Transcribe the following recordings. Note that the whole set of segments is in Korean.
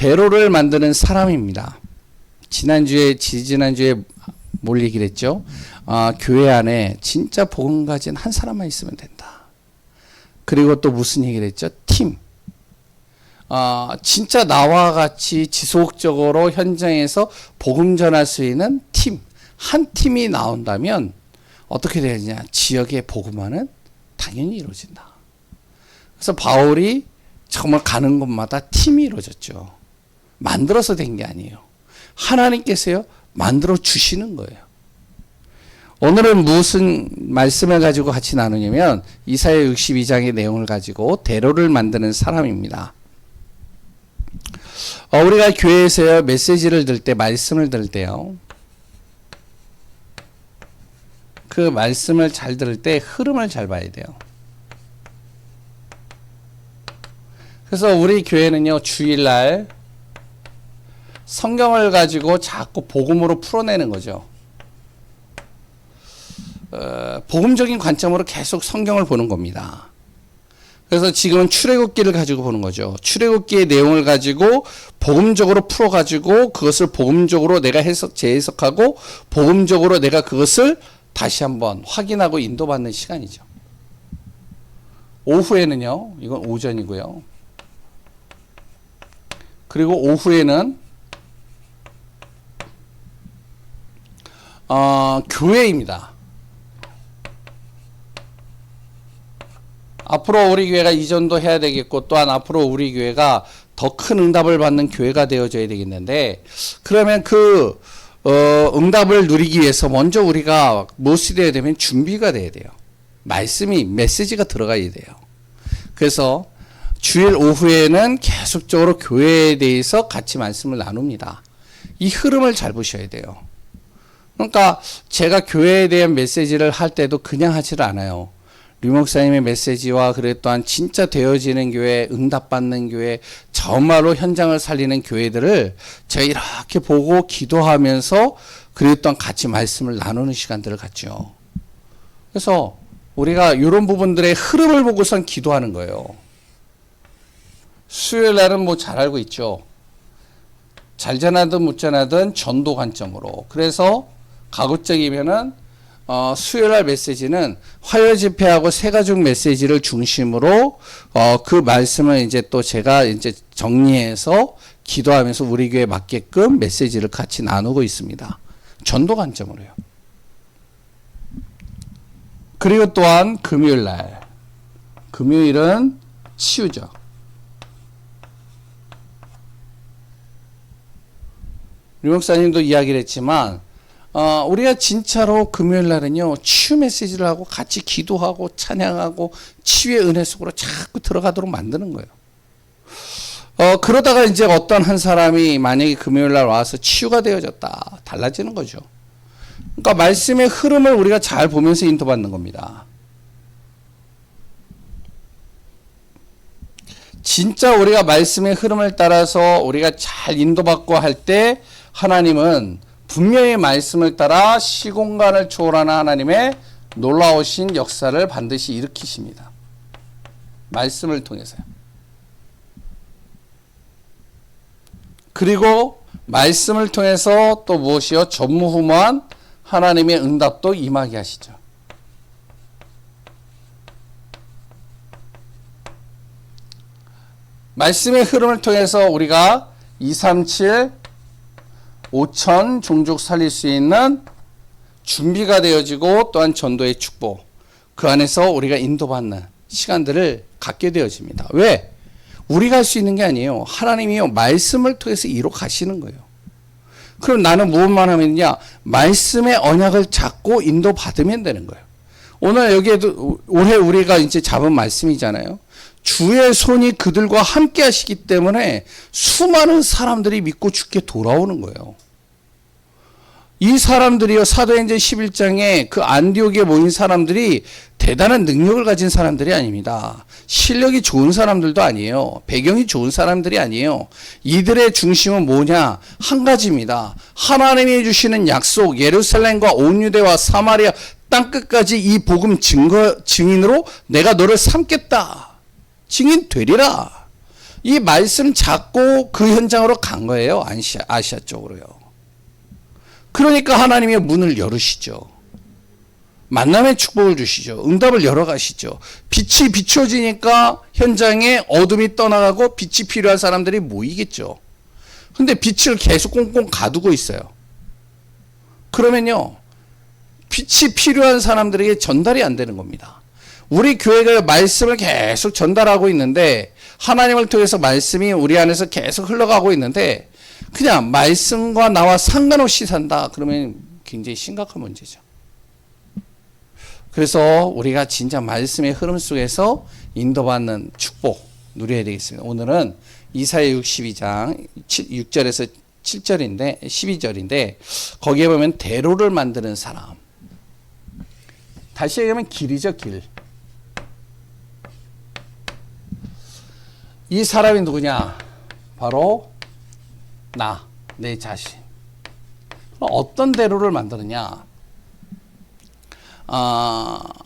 대로를 만드는 사람입니다. 지난주에 뭘 얘기를 했죠? 교회 안에 진짜 복음 가진 한 사람만 있으면 된다. 그리고 또 무슨 얘기를 했죠? 팀. 진짜 나와 같이 지속적으로 현장에서 복음 전할 수 있는 팀. 한 팀이 나온다면 어떻게 되느냐? 지역의 복음화는 당연히 이루어진다. 그래서 바울이 정말 가는 곳마다 팀이 이루어졌죠. 만들어서 된 게 아니에요. 하나님께서요, 만들어 주시는 거예요. 오늘은 무슨 말씀을 가지고 같이 나누냐면 이사야 62장의 내용을 가지고 대로를 만드는 사람입니다. 우리가 교회에서요, 메시지를 들 때, 말씀을 들 때요, 그 말씀을 잘 들을 때 흐름을 잘 봐야 돼요. 그래서 우리 교회는요, 주일날 성경을 가지고 자꾸 복음으로 풀어내는 거죠. 복음적인 관점으로 계속 성경을 보는 겁니다. 그래서 지금은 출애굽기를 가지고 보는 거죠. 출애굽기의 내용을 가지고 복음적으로 풀어가지고 그것을 복음적으로 내가 재해석하고 복음적으로 내가 그것을 다시 한번 확인하고 인도받는 시간이죠. 오후에는요, 이건 오전이고요. 그리고 오후에는 교회입니다. 앞으로 우리 교회가 이전도 해야 되겠고 또한 앞으로 우리 교회가 더 큰 응답을 받는 교회가 되어져야 되겠는데, 그러면 그 응답을 누리기 위해서 먼저 우리가 무엇이 되어야 되면 준비가 돼야 돼요. 메시지가 들어가야 돼요. 그래서 주일 오후에는 계속적으로 교회에 대해서 같이 말씀을 나눕니다. 이 흐름을 잘 보셔야 돼요. 그러니까 제가 교회에 대한 메시지를 할 때도 그냥 하지를 않아요. 류 목사님의 메시지와 그래 또한 진짜 되어지는 교회, 응답받는 교회, 정말로 현장을 살리는 교회들을 제가 이렇게 보고 기도하면서 그래 또한 같이 말씀을 나누는 시간들을 갖죠. 그래서 우리가 이런 부분들의 흐름을 보고선 기도하는 거예요. 수요일 날은 뭐 잘 알고 있죠. 잘 전하든 못 전하든 전도 관점으로. 그래서 가급적이면은 수요일 날 메시지는 화요 집회하고 새가족 메시지를 중심으로 그 말씀을 이제 또 제가 이제 정리해서 기도하면서 우리 교회에 맞게끔 메시지를 같이 나누고 있습니다. 전도 관점으로요. 그리고 또한 금요일 날. 금요일은 치유죠. 류 목사님도 이야기를 했지만 우리가 진짜로 금요일 날은요, 치유 메시지를 하고 같이 기도하고 찬양하고 치유의 은혜 속으로 자꾸 들어가도록 만드는 거예요. 그러다가 이제 어떤 한 사람이 만약에 금요일 날 와서 치유가 되어졌다. 달라지는 거죠. 그러니까 말씀의 흐름을 우리가 잘 보면서 인도받는 겁니다. 진짜 우리가 말씀의 흐름을 따라서 우리가 잘 인도받고 할 때 하나님은 분명히 말씀을 따라 시공간을 초월하는 하나님의 놀라우신 역사를 반드시 일으키십니다. 말씀을 통해서요. 그리고 말씀을 통해서 또 무엇이요? 전무후무한 하나님의 응답도 임하게 하시죠. 말씀의 흐름을 통해서 우리가 237 5천 종족 살릴 수 있는 준비가 되어지고 또한 전도의 축복, 그 안에서 우리가 인도받는 시간들을 갖게 되어집니다. 왜? 우리가 할 수 있는 게 아니에요. 하나님이요, 말씀을 통해서 이루 가시는 거예요. 그럼 나는 무엇만 하면 되냐? 말씀의 언약을 잡고 인도받으면 되는 거예요. 오늘 여기에도 올해 우리가 이제 잡은 말씀이잖아요. 주의 손이 그들과 함께 하시기 때문에 수많은 사람들이 믿고 주께 돌아오는 거예요. 이 사람들이요, 사도행전 11장에 그 안디옥에 모인 사람들이 대단한 능력을 가진 사람들이 아닙니다. 실력이 좋은 사람들도 아니에요. 배경이 좋은 사람들이 아니에요. 이들의 중심은 뭐냐? 한 가지입니다. 하나님이 주시는 약속, 예루살렘과 온 유대와 사마리아 땅끝까지 이 복음 증인으로 내가 너를 삼겠다. 증인 되리라. 이 말씀 잡고 그 현장으로 간 거예요. 아시아 쪽으로요. 그러니까 하나님의 문을 열으시죠. 만남의 축복을 주시죠. 응답을 열어가시죠. 빛이 비춰지니까 현장에 어둠이 떠나가고 빛이 필요한 사람들이 모이겠죠. 근데 빛을 계속 꽁꽁 가두고 있어요. 그러면요, 빛이 필요한 사람들에게 전달이 안 되는 겁니다. 우리 교회가 말씀을 계속 전달하고 있는데, 하나님을 통해서 말씀이 우리 안에서 계속 흘러가고 있는데, 그냥 말씀과 나와 상관없이 산다. 그러면 굉장히 심각한 문제죠. 그래서 우리가 진짜 말씀의 흐름 속에서 인도받는 축복 누려야 되겠습니다. 오늘은 이사야 62장 6절에서 7절인데 12절인데 거기에 보면 대로를 만드는 사람. 다시 얘기하면 길이죠, 길. 이 사람이 누구냐? 바로 내 자신. 어떤 대로를 만드느냐?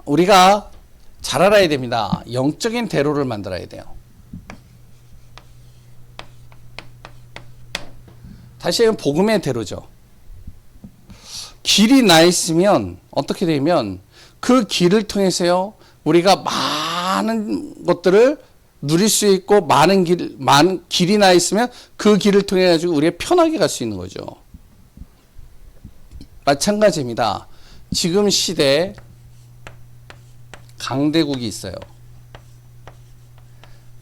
우리가 잘 알아야 됩니다. 영적인 대로를 만들어야 돼요. 다시 얘기하면 복음의 대로죠. 길이 나 있으면 어떻게 되면 그 길을 통해서요, 우리가 많은 것들을 누릴 수 있고 많은 길이 나 있으면 그 길을 통해 가지고 우리가 편하게 갈 수 있는 거죠. 마찬가지입니다. 지금 시대에 강대국이 있어요.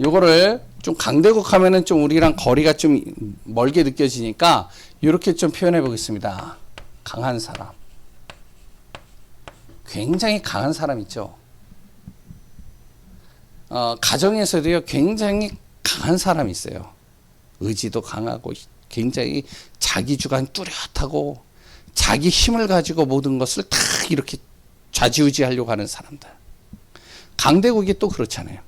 요거를 좀 강대국 하면은 좀 우리랑 거리가 좀 멀게 느껴지니까 이렇게 좀 표현해 보겠습니다. 강한 사람. 굉장히 강한 사람 있죠. 가정에서도요, 굉장히 강한 사람이 있어요. 의지도 강하고 굉장히 자기 주관 뚜렷하고 자기 힘을 가지고 모든 것을 다 이렇게 좌지우지하려고 하는 사람들. 강대국이 또 그렇잖아요.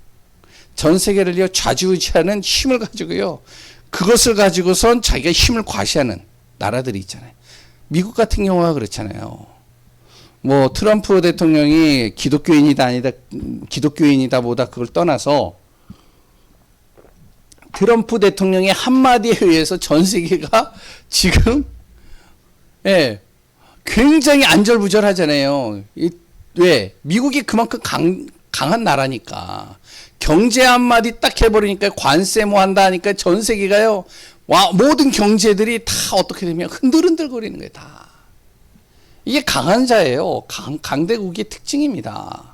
전 세계를요, 좌지우지하는 힘을 가지고요, 그것을 가지고선 자기가 힘을 과시하는 나라들이 있잖아요. 미국 같은 경우가 그렇잖아요. 뭐 트럼프 대통령이 기독교인이다 보다 그걸 떠나서 트럼프 대통령의 한마디에 의해서 전 세계가 지금 굉장히 안절부절하잖아요. 왜? 미국이 그만큼 강한 나라니까. 경제 한마디 딱 해버리니까 관세 뭐 한다 하니까 전 세계가요, 모든 경제들이 다 어떻게 되면 흔들흔들거리는 거예요, 다. 이게 강한 자예요. 강대국의 특징입니다.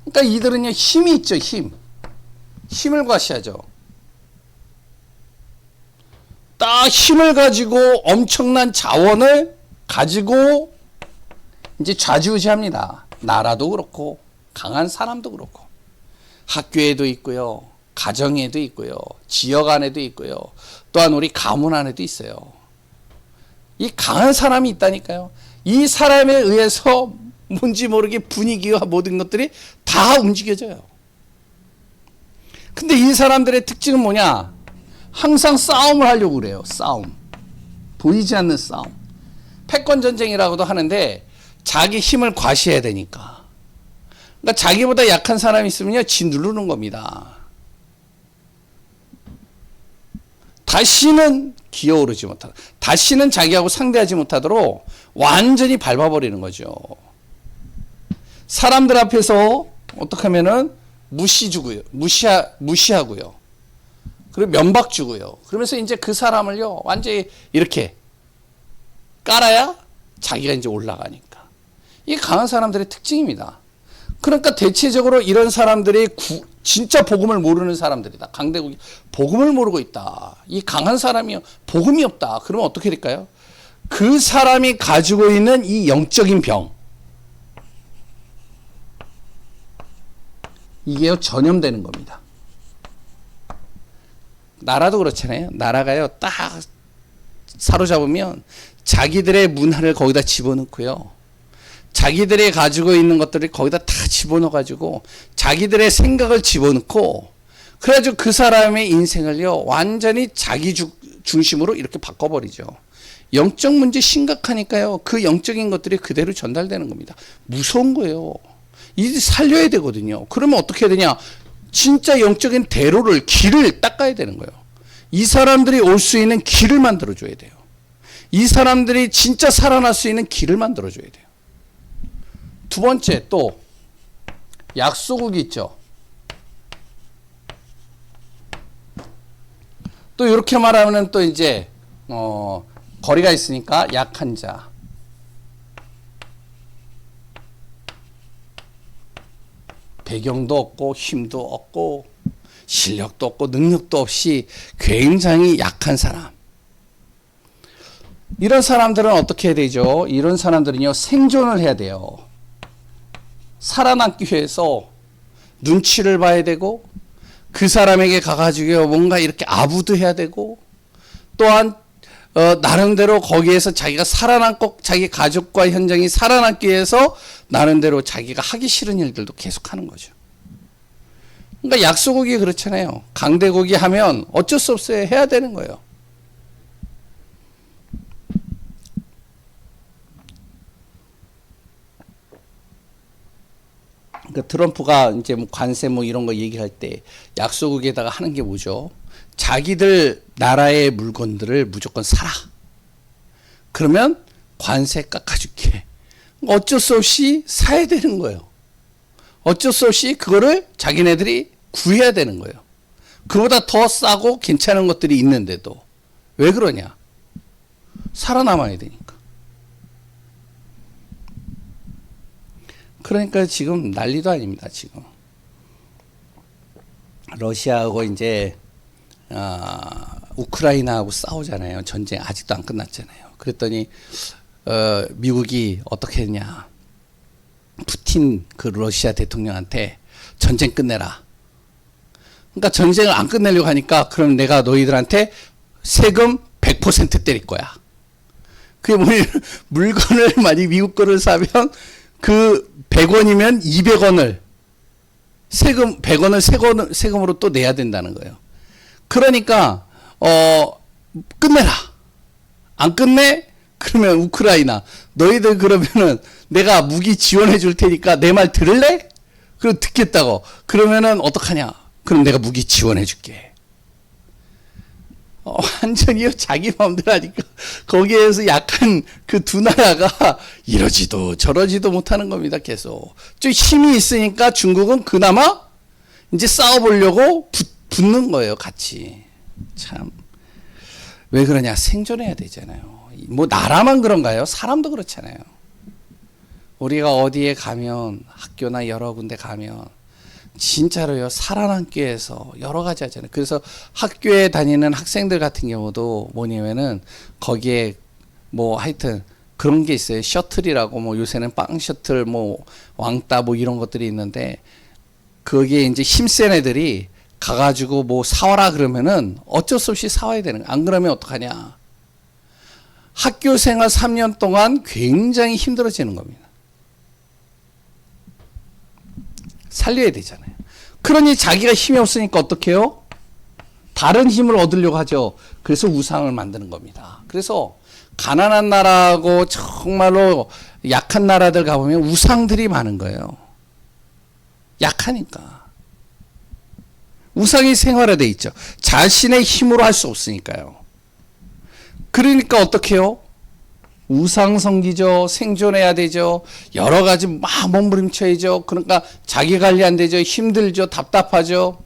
그러니까 이들은요, 힘이 있죠, 힘을 과시하죠. 딱 힘을 가지고 엄청난 자원을 가지고 이제 좌지우지합니다. 나라도 그렇고 강한 사람도 그렇고 학교에도 있고요, 가정에도 있고요, 지역 안에도 있고요, 또한 우리 가문 안에도 있어요. 이 강한 사람이 있다니까요. 이 사람에 의해서 뭔지 모르게 분위기와 모든 것들이 다 움직여져요. 근데 이 사람들의 특징은 뭐냐? 항상 싸움을 하려고 그래요. 싸움. 보이지 않는 싸움. 패권 전쟁이라고도 하는데 자기 힘을 과시해야 되니까. 그러니까 자기보다 약한 사람이 있으면요, 지 누르는 겁니다. 다시는 기어오르지 못하도록, 다시는 자기하고 상대하지 못하도록 완전히 밟아버리는 거죠. 사람들 앞에서 어떻게 하면은 무시하고요. 그리고 면박 주고요. 그러면서 이제 그 사람을요, 완전히 이렇게 깔아야 자기가 이제 올라가니까. 이게 강한 사람들의 특징입니다. 그러니까 대체적으로 이런 사람들이 진짜 복음을 모르는 사람들이다. 강대국이 복음을 모르고 있다. 이 강한 사람이 복음이 없다. 그러면 어떻게 될까요? 그 사람이 가지고 있는 이 영적인 병, 이게 전염되는 겁니다. 나라도 그렇잖아요. 나라가요, 딱 사로잡으면 자기들의 문화를 거기다 집어넣고요, 자기들이 가지고 있는 것들을 거기다 다 집어넣어가지고 자기들의 생각을 집어넣고, 그래가지고 그 사람의 인생을요, 완전히 자기 중심으로 이렇게 바꿔버리죠. 영적 문제 심각하니까요, 그 영적인 것들이 그대로 전달되는 겁니다. 무서운 거예요. 이 살려야 되거든요. 그러면 어떻게 해야 되냐? 진짜 영적인 대로를, 길을 닦아야 되는 거예요. 이 사람들이 올 수 있는 길을 만들어줘야 돼요. 이 사람들이 진짜 살아날 수 있는 길을 만들어줘야 돼요. 두 번째, 또 약소국이 있죠. 또 이렇게 말하면 또 이제 거리가 있으니까 약한 자. 배경도 없고 힘도 없고 실력도 없고 능력도 없이 굉장히 약한 사람. 이런 사람들은 어떻게 해야 되죠? 이런 사람들은요, 생존을 해야 돼요. 살아남기 위해서 눈치를 봐야 되고, 그 사람에게 가가지고 뭔가 이렇게 아부도 해야 되고, 또한 나름대로 거기에서 자기가 살아남고 자기 가족과 현장이 살아남기 위해서 나름대로 자기가 하기 싫은 일들도 계속하는 거죠. 그러니까 약소국이 그렇잖아요. 강대국이 하면 어쩔 수 없어요. 해야 되는 거예요. 그러니까 트럼프가 이제 뭐 관세 뭐 이런 거 얘기할 때 약소국에다가 하는 게 뭐죠? 자기들 나라의 물건들을 무조건 사라. 그러면 관세 깎아줄게. 어쩔 수 없이 사야 되는 거예요. 어쩔 수 없이 그거를 자기네들이 구해야 되는 거예요. 그보다 더 싸고 괜찮은 것들이 있는데도. 왜 그러냐? 살아남아야 되니까. 그러니까 지금 난리도 아닙니다. 지금 러시아하고 이제 우크라이나하고 싸우잖아요. 전쟁 아직도 안 끝났잖아요. 그랬더니 미국이 어떻게 했냐? 푸틴 그 러시아 대통령한테 전쟁 끝내라. 그러니까 전쟁을 안 끝내려고 하니까 그럼 내가 너희들한테 세금 100% 때릴 거야. 그게 뭐냐? 물건을 만약 미국 거를 사면 그 100원이면 200원을 세금 100원을 세금으로 또 내야 된다는 거예요. 그러니까 끝내라. 안 끝내? 그러면 우크라이나 너희들 그러면은 내가 무기 지원해 줄 테니까 내 말 들을래? 그럼 듣겠다고. 그러면은 어떡하냐? 그럼 내가 무기 지원해 줄게. 완전히 자기 마음대로 하니까 거기에서 약간 그 두 나라가 이러지도 저러지도 못하는 겁니다. 계속. 좀 힘이 있으니까 중국은 그나마 이제 싸워보려고 붙는 거예요. 같이. 참. 왜 그러냐? 생존해야 되잖아요. 뭐 나라만 그런가요? 사람도 그렇잖아요. 우리가 어디에 가면 학교나 여러 군데 가면 진짜로요, 살아남기 위해서 여러 가지 하잖아요. 그래서 학교에 다니는 학생들 같은 경우도 뭐냐면은 거기에 뭐 하여튼 그런 게 있어요. 셔틀이라고 뭐 요새는 빵 셔틀 뭐 왕따 뭐 이런 것들이 있는데 거기에 이제 힘센 애들이 가가지고 뭐 사와라 그러면은 어쩔 수 없이 사와야 되는 거야. 안 그러면 어떡하냐. 학교 생활 3년 동안 굉장히 힘들어지는 겁니다. 살려야 되잖아요. 그러니 자기가 힘이 없으니까 어떻게 해요? 다른 힘을 얻으려고 하죠. 그래서 우상을 만드는 겁니다. 그래서 가난한 나라하고 정말로 약한 나라들 가보면 우상들이 많은 거예요. 약하니까. 우상이 생활화되어 있죠. 자신의 힘으로 할 수 없으니까요. 그러니까 어떻게 해요? 우상 섬기죠. 생존해야 되죠. 여러 가지 막 몸부림쳐야죠. 그러니까 자기 관리 안 되죠. 힘들죠. 답답하죠.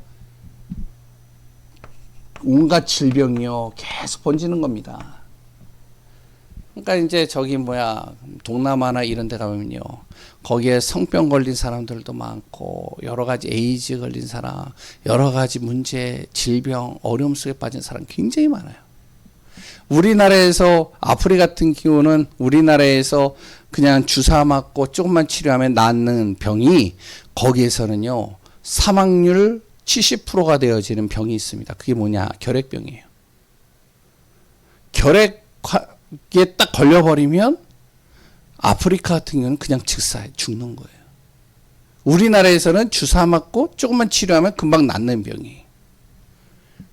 온갖 질병이요. 계속 번지는 겁니다. 그러니까 이제 저기 동남아나 이런 데 가면요. 거기에 성병 걸린 사람들도 많고 여러 가지 에이즈 걸린 사람, 여러 가지 문제, 질병, 어려움 속에 빠진 사람 굉장히 많아요. 우리나라에서 아프리카 같은 경우는 우리나라에서 그냥 주사 맞고 조금만 치료하면 낫는 병이 거기에서는요. 사망률 70%가 되어지는 병이 있습니다. 그게 뭐냐? 결핵병이에요. 결핵에 딱 걸려버리면 아프리카 같은 경우는 그냥 즉사해 죽는 거예요. 우리나라에서는 주사 맞고 조금만 치료하면 금방 낫는 병이.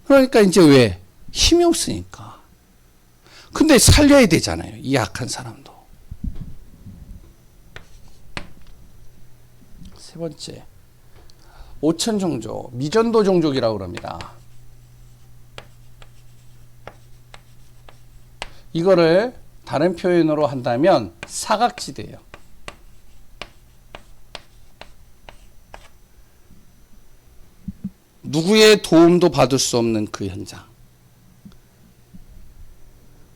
그러니까 이제 왜? 힘이 없으니까. 근데 살려야 되잖아요. 이 약한 사람도. 세 번째. 5천 종족, 미전도 종족이라고 그럽니다. 이거를 다른 표현으로 한다면 사각지대예요. 누구의 도움도 받을 수 없는 그 현장.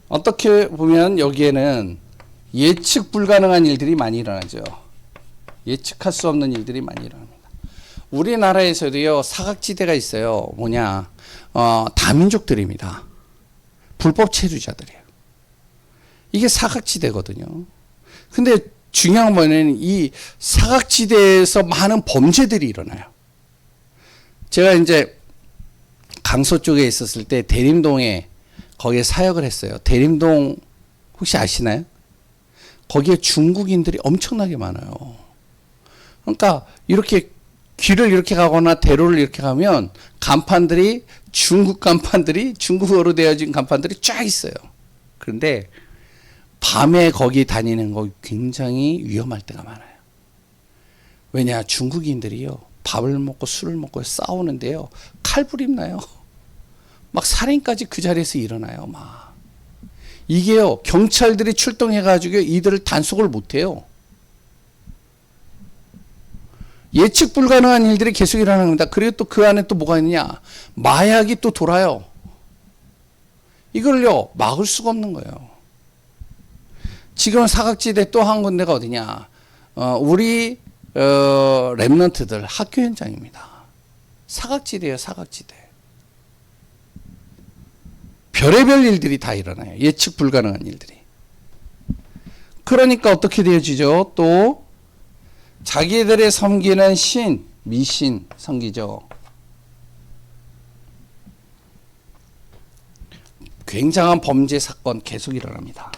어떻게 보면 여기에는 예측 불가능한 일들이 많이 일어나죠. 예측할 수 없는 일들이 많이 일어납니다. 우리나라에서도요, 사각지대가 있어요. 뭐냐, 다민족들입니다. 불법 체류자들이에요. 이게 사각지대거든요. 근데 중요한 거는 이 사각지대에서 많은 범죄들이 일어나요. 제가 이제 강서 쪽에 있었을 때 대림동에 거기에 사역을 했어요. 대림동 혹시 아시나요? 거기에 중국인들이 엄청나게 많아요. 그러니까 이렇게 길을 이렇게 가거나 대로를 이렇게 가면 간판들이 중국 간판들이 중국어로 되어진 간판들이 쫙 있어요. 그런데 밤에 거기 다니는 거 굉장히 위험할 때가 많아요. 왜냐, 중국인들이요, 밥을 먹고 술을 먹고 싸우는데요, 칼부림 나요. 막 살인까지 그 자리에서 일어나요. 막 이게요, 경찰들이 출동해가지고 이들을 단속을 못해요. 예측 불가능한 일들이 계속 일어나는 겁니다. 그리고 또 그 안에 또 뭐가 있느냐, 마약이 또 돌아요. 이걸요 막을 수가 없는 거예요. 지금 사각지대 또 한 군데가 어디냐, 우리 랩런트들 학교 현장입니다. 사각지대예요. 사각지대. 별의별 일들이 다 일어나요. 예측 불가능한 일들이. 그러니까 어떻게 되어지죠? 또 자기들의 섬기는 신, 미신 섬기죠. 굉장한 범죄 사건 계속 일어납니다.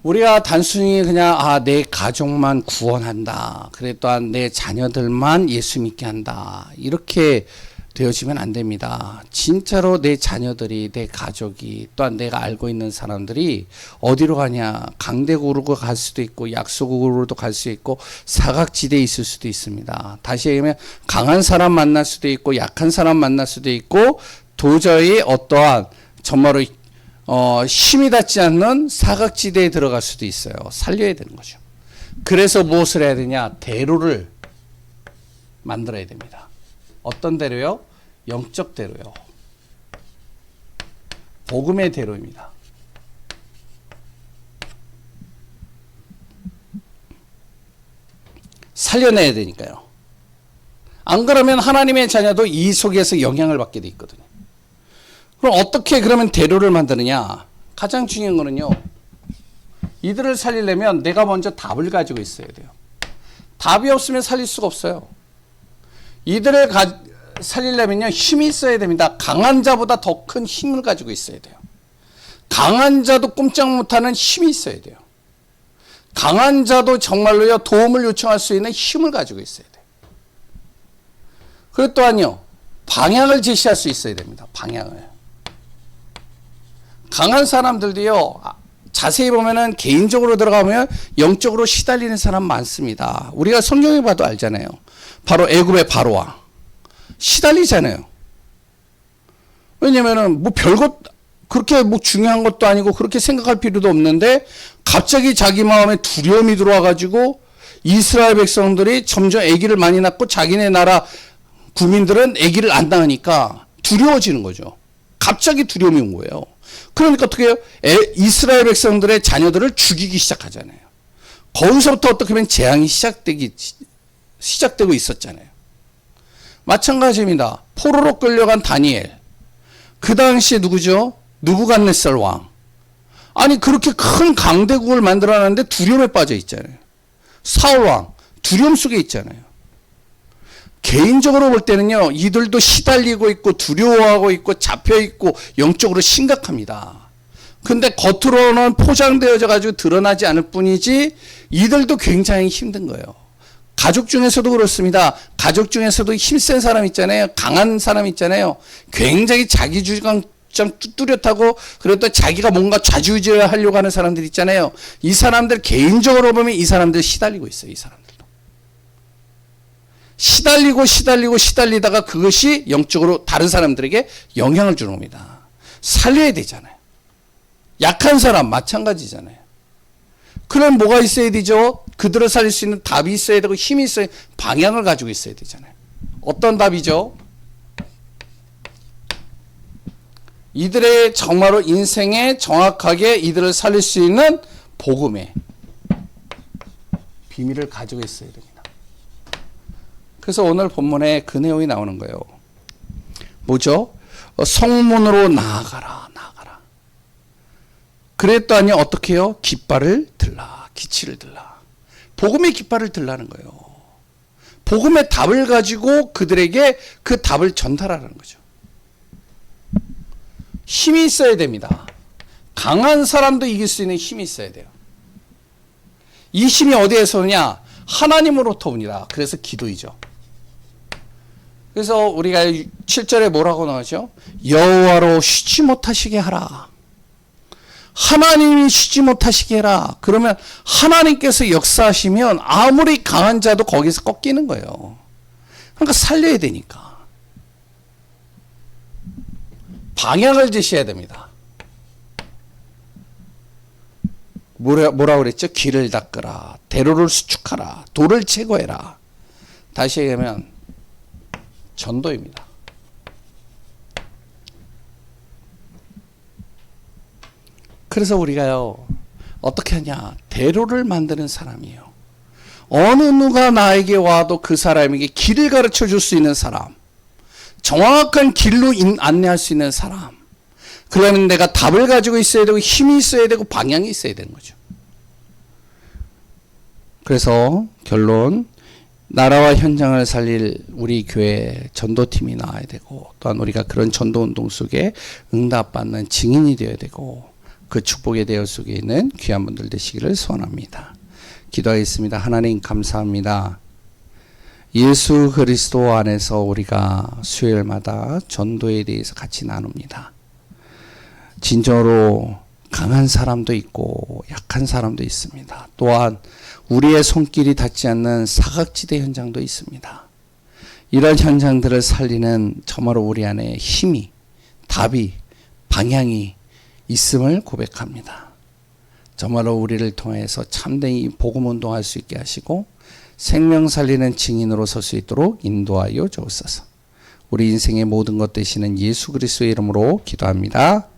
우리가 단순히 그냥 내 가족만 구원한다, 그래 또한 내 자녀들만 예수 믿게 한다, 이렇게 되어지면 안 됩니다. 진짜로 내 자녀들이, 내 가족이, 또한 내가 알고 있는 사람들이 어디로 가냐, 강대국으로 갈 수도 있고 약소국으로도 갈 수 있고 사각지대에 있을 수도 있습니다. 다시 얘기하면 강한 사람 만날 수도 있고 약한 사람 만날 수도 있고 도저히 어떠한 정말로 힘이 닿지 않는 사각지대에 들어갈 수도 있어요. 살려야 되는 거죠. 그래서 무엇을 해야 되냐? 대로를 만들어야 됩니다. 어떤 대로요? 영적 대로요. 복음의 대로입니다. 살려내야 되니까요. 안 그러면 하나님의 자녀도 이 속에서 영향을 받게 돼 있거든요. 그럼 어떻게 그러면 대로를 만드느냐? 가장 중요한 거는요, 이들을 살리려면 내가 먼저 답을 가지고 있어야 돼요. 답이 없으면 살릴 수가 없어요. 이들을 살리려면요, 힘이 있어야 됩니다. 강한 자보다 더 큰 힘을 가지고 있어야 돼요. 강한 자도 꼼짝 못하는 힘이 있어야 돼요. 강한 자도 정말로요, 도움을 요청할 수 있는 힘을 가지고 있어야 돼요. 그리고 또한요, 방향을 제시할 수 있어야 됩니다. 방향을. 강한 사람들도요, 자세히 보면은 개인적으로 들어가면 영적으로 시달리는 사람 많습니다. 우리가 성경에 봐도 알잖아요. 바로 애굽의 바로왕 시달리잖아요. 왜냐면은 뭐 별것 그렇게 뭐 중요한 것도 아니고 그렇게 생각할 필요도 없는데 갑자기 자기 마음에 두려움이 들어와 가지고 이스라엘 백성들이 점점 아기를 많이 낳고 자기네 나라 국민들은 아기를 안 낳으니까 두려워지는 거죠. 갑자기 두려움이 온 거예요. 그러니까 어떻게 해요? 이스라엘 백성들의 자녀들을 죽이기 시작하잖아요. 거기서부터 어떻게 보면 재앙이 시작되고 있었잖아요. 마찬가지입니다. 포로로 끌려간 다니엘. 그 당시에 누구죠? 느부갓네살 왕. 아니 그렇게 큰 강대국을 만들어놨는데 두려움에 빠져 있잖아요. 사울 왕 두려움 속에 있잖아요. 개인적으로 볼 때는요, 이들도 시달리고 있고 두려워하고 있고 잡혀 있고 영적으로 심각합니다. 근데 겉으로는 포장되어져 가지고 드러나지 않을 뿐이지 이들도 굉장히 힘든 거예요. 가족 중에서도 그렇습니다. 가족 중에서도 힘센 사람 있잖아요. 강한 사람 있잖아요. 굉장히 자기 좀 뚜렷하고 그래도 자기가 뭔가 좌지우지를 하려고 하는 사람들 있잖아요. 이 사람들 개인적으로 보면 이 사람들 시달리고 있어요. 이 사람들도. 시달리다가 그것이 영적으로 다른 사람들에게 영향을 주는 겁니다. 살려야 되잖아요. 약한 사람 마찬가지잖아요. 그럼 뭐가 있어야 되죠? 그들을 살릴 수 있는 답이 있어야 되고 힘이 있어야 방향을 가지고 있어야 되잖아요. 어떤 답이죠? 이들의 정말로 인생에 정확하게 이들을 살릴 수 있는 복음의 비밀을 가지고 있어야 됩니다. 그래서 오늘 본문에 그 내용이 나오는 거예요. 뭐죠? 성문으로 나아가라. 그랬더니 어떻게 해요? 깃발을 들라. 기치를 들라. 복음의 깃발을 들라는 거예요. 복음의 답을 가지고 그들에게 그 답을 전달하라는 거죠. 힘이 있어야 됩니다. 강한 사람도 이길 수 있는 힘이 있어야 돼요. 이 힘이 어디에서 오냐? 하나님으로부터 옵니다. 그래서 기도이죠. 그래서 우리가 7절에 뭐라고 나오죠? 여호와로 쉬지 못하시게 하라. 하나님이 쉬지 못하시게 해라. 그러면 하나님께서 역사하시면 아무리 강한 자도 거기서 꺾이는 거예요. 그러니까 살려야 되니까. 방향을 제시해야 됩니다. 뭐라 그랬죠? 길을 닦으라. 대로를 수축하라. 돌을 제거해라. 다시 얘기하면 전도입니다. 그래서 우리가요, 어떻게 하냐? 대로를 만드는 사람이에요. 어느 누가 나에게 와도 그 사람에게 길을 가르쳐 줄 수 있는 사람, 정확한 길로 안내할 수 있는 사람. 그러면 내가 답을 가지고 있어야 되고 힘이 있어야 되고 방향이 있어야 되는 거죠. 그래서 결론, 나라와 현장을 살릴 우리 교회 전도팀이 나와야 되고 또한 우리가 그런 전도운동 속에 응답받는 증인이 되어야 되고 그 축복의 대열 속에 있는 귀한 분들 되시기를 소원합니다. 기도하겠습니다. 하나님 감사합니다. 예수 그리스도 안에서 우리가 수요일마다 전도에 대해서 같이 나눕니다. 진정으로 강한 사람도 있고 약한 사람도 있습니다. 또한 우리의 손길이 닿지 않는 사각지대 현장도 있습니다. 이런 현장들을 살리는 정말로 우리 안에 힘이, 답이, 방향이 있음을 고백합니다. 정말로 우리를 통해서 참된 이 복음 운동할 수 있게 하시고 생명 살리는 증인으로 설 수 있도록 인도하여 주옵소서. 우리 인생의 모든 것 되시는 예수 그리스도의 이름으로 기도합니다.